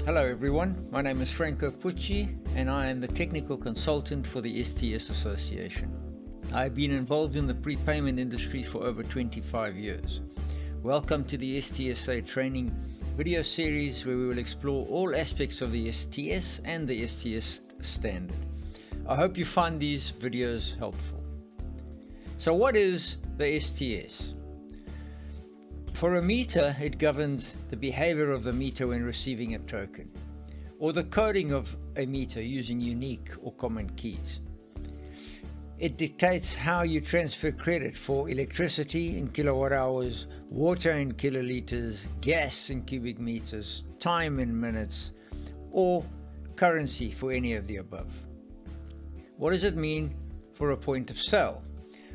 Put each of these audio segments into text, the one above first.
Hello everyone, my name is Franco Pucci and I am the technical consultant for the STS Association. I have been involved in the prepayment industry for over 25 years. Welcome to the STSA training video series where we will explore all aspects of the STS and the STS standard. I hope you find these videos helpful. So what is the STS? For a meter, it governs the behavior of the meter when receiving a token, or the coding of a meter using unique or common keys. It dictates how you transfer credit for electricity in kilowatt hours, water in kiloliters, gas in cubic meters, time in minutes, or currency for any of the above. What does it mean for a point of sale?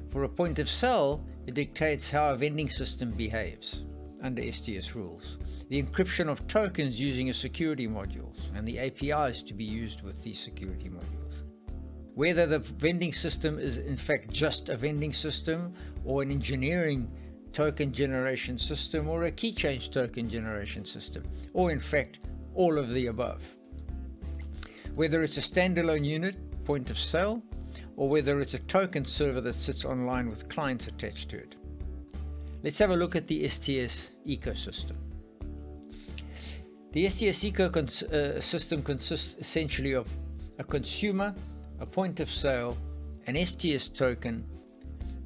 For a point of sale, it dictates how a vending system behaves under STS rules. The encryption of tokens using a security modules and the APIs to be used with these security modules. Whether the vending system is in fact just a vending system or an engineering token generation system or a key change token generation system, or in fact all of the above. Whether it's a standalone unit, point of sale, or whether it's a token server that sits online with clients attached to it. Let's have a look at the STS ecosystem. The STS ecosystem consists essentially of a consumer, a point of sale, an STS token,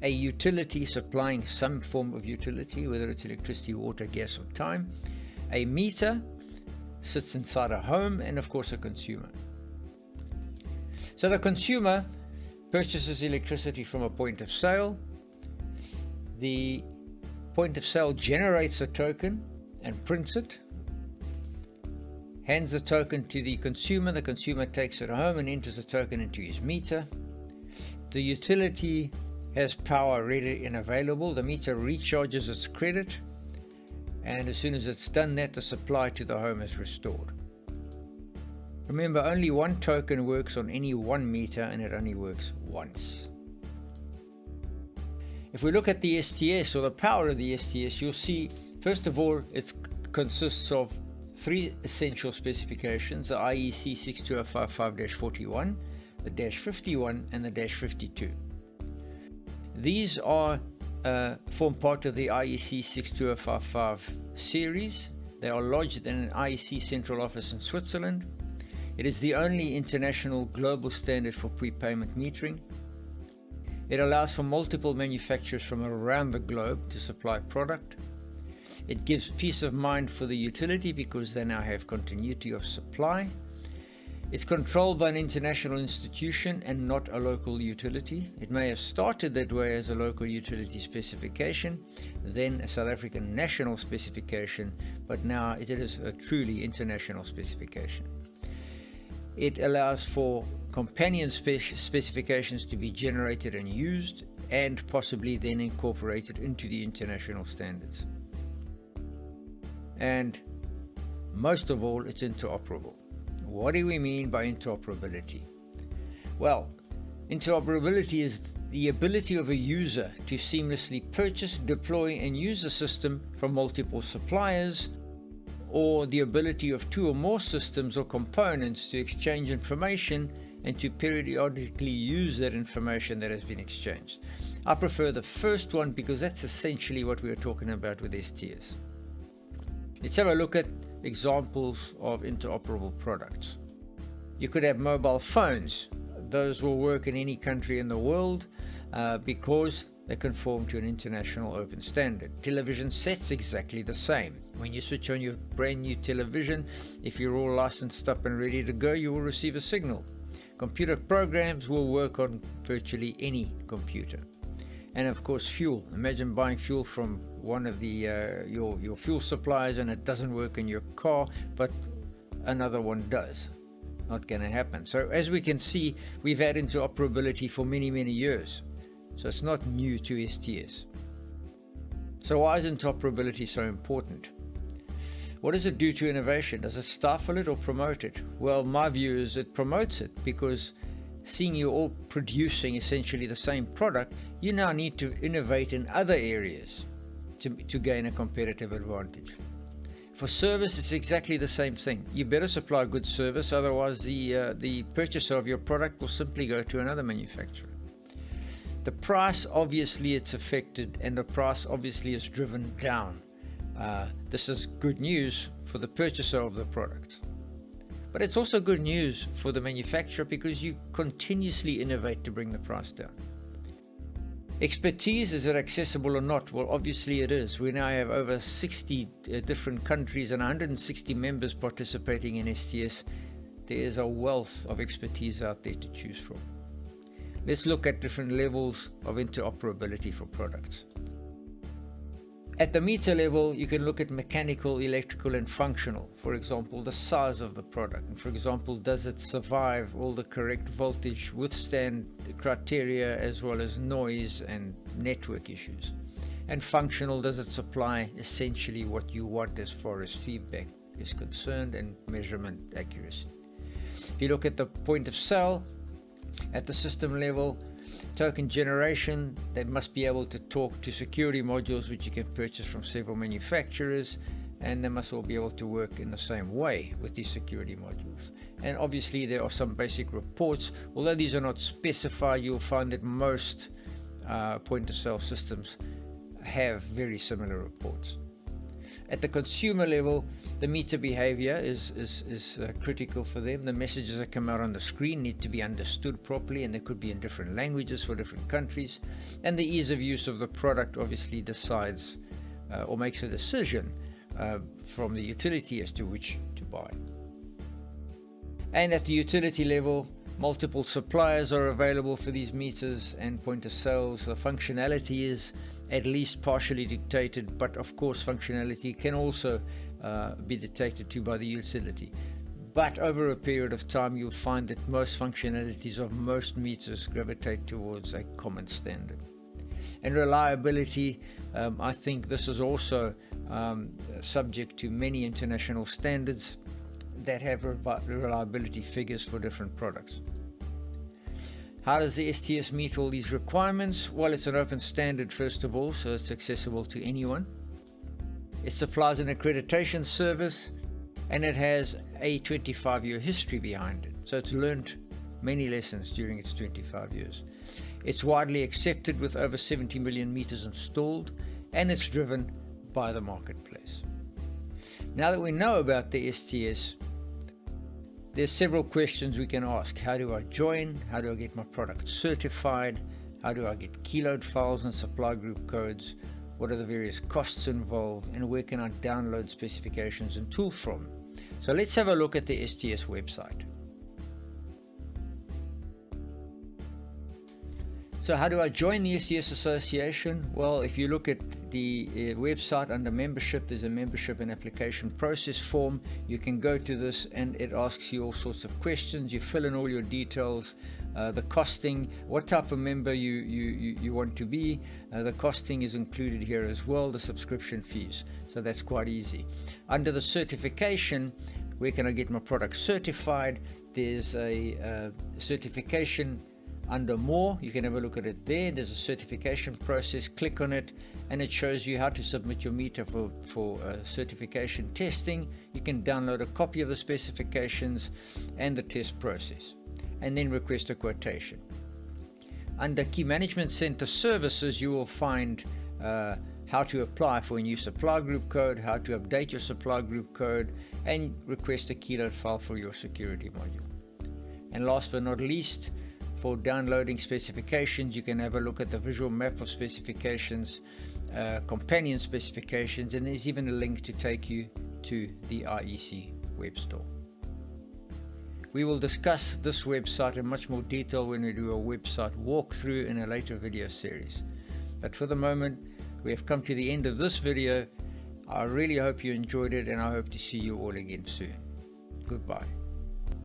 a utility supplying some form of utility, whether it's electricity, water, gas, or time, a meter sits inside a home, and of course a consumer. So the consumer purchases electricity from a point of sale. The point of sale generates a token and prints it, hands the token to the consumer takes it home and enters the token into his meter. The utility has power ready and available. The meter recharges its credit, and as soon as it's done that, the supply to the home is restored. Remember, only one token works on any one meter and it only works once. If we look at the STS, or the power of the STS, you'll see, first of all, it consists of three essential specifications: the IEC 62055-41, the -51, and the -52. These are form part of the IEC 62055 series. They are lodged in an IEC central office in Switzerland. It is the only international global standard for prepayment metering. It allows for multiple manufacturers from around the globe to supply product. It gives peace of mind for the utility because they now have continuity of supply. It's controlled by an international institution and not a local utility. It may have started that way as a local utility specification, then a South African national specification, but now it is a truly international specification. It allows for companion specifications to be generated and used, and possibly then incorporated into the international standards. And most of all, it's interoperable. What do we mean by interoperability? Well, interoperability is the ability of a user to seamlessly purchase, deploy, and use a system from multiple suppliers, or the ability of two or more systems or components to exchange information and to periodically use that information that has been exchanged. I prefer the first one because that's essentially what we are talking about with STS. Let's have a look at examples of interoperable products. You could have mobile phones. Those will work in any country in the world because they conform to an international open standard. Television sets exactly the same. When you switch on your brand new television, if you're all licensed up and ready to go, you will receive a signal. Computer programs will work on virtually any computer. And of course, fuel. Imagine buying fuel from one of the your fuel suppliers and it doesn't work in your car, but another one does. Not going to happen. So as we can see, we've had interoperability for many, many years. So it's not new to STS. So why is interoperability so important? What does it do to innovation? Does it stifle it or promote it? Well, my view is it promotes it, because seeing you all producing essentially the same product, you now need to innovate in other areas to gain a competitive advantage. For service, it's exactly the same thing. You better supply good service, otherwise the purchaser of your product will simply go to another manufacturer. The price, obviously, it's affected, and the price obviously is driven down. This is good news for the purchaser of the product. But it's also good news for the manufacturer because you continuously innovate to bring the price down. Expertise, is it accessible or not? Well, obviously it is. We now have over 60 different countries and 160 members participating in STS. There is a wealth of expertise out there to choose from. Let's look at different levels of interoperability for products. At the meter level, you can look at mechanical, electrical, and functional. For example, the size of the product. And for example, does it survive all the correct voltage, withstand criteria, as well as noise and network issues? And functional, does it supply essentially what you want as far as feedback is concerned and measurement accuracy? If you look at the point of sale, at the system level, token generation, they must be able to talk to security modules which you can purchase from several manufacturers, and they must all be able to work in the same way with these security modules. And obviously there are some basic reports. Although these are not specified, you'll find that most point of sale systems have very similar reports. At the consumer level, the meter behavior is critical for them. The messages that come out on the screen need to be understood properly, and they could be in different languages for different countries. And the ease of use of the product obviously decides or makes a decision from the utility as to which to buy. And at the utility level, multiple suppliers are available for these meters and point of sales. The functionality is at least partially dictated, but of course functionality can also be dictated to by the utility. But over a period of time, you'll find that most functionalities of most meters gravitate towards a common standard. And reliability, I think this is also subject to many international standards that have reliability figures for different products. How does the STS meet all these requirements? Well, it's an open standard first of all, so it's accessible to anyone. It supplies an accreditation service, and it has a 25-year history behind it. So it's learned many lessons during its 25 years. It's widely accepted with over 70 million meters installed, and it's driven by the marketplace. Now that we know about the STS, there's several questions we can ask. How do I join? How do I get my product certified? How do I get keyload files and supply group codes? What are the various costs involved? And where can I download specifications and tools from? So let's have a look at the STS website. So how do I join the STS Association? Well, if you look at the website under membership, there's a membership and application process form. You can go to this and it asks you all sorts of questions. You fill in all your details, the costing, what type of member you want to be. The costing is included here as well, the subscription fees. So that's quite easy. Under the certification, where can I get my product certified? There's a certification under more. You can have a look at it there. There's a certification process. Click on it and it shows you how to submit your meter for certification testing. You can download a copy of the specifications and the test process and then request a quotation. Under Key Management Center services, you will find how to apply for a new supply group code, how to update your supply group code, and request a keyload file for your security module. And last but not least, for downloading specifications, you can have a look at the visual map of specifications, companion specifications, and there's even a link to take you to the IEC web store. We will discuss this website in much more detail when we do a website walkthrough in a later video series. But for the moment, we have come to the end of this video. I really hope you enjoyed it, and I hope to see you all again soon. Goodbye.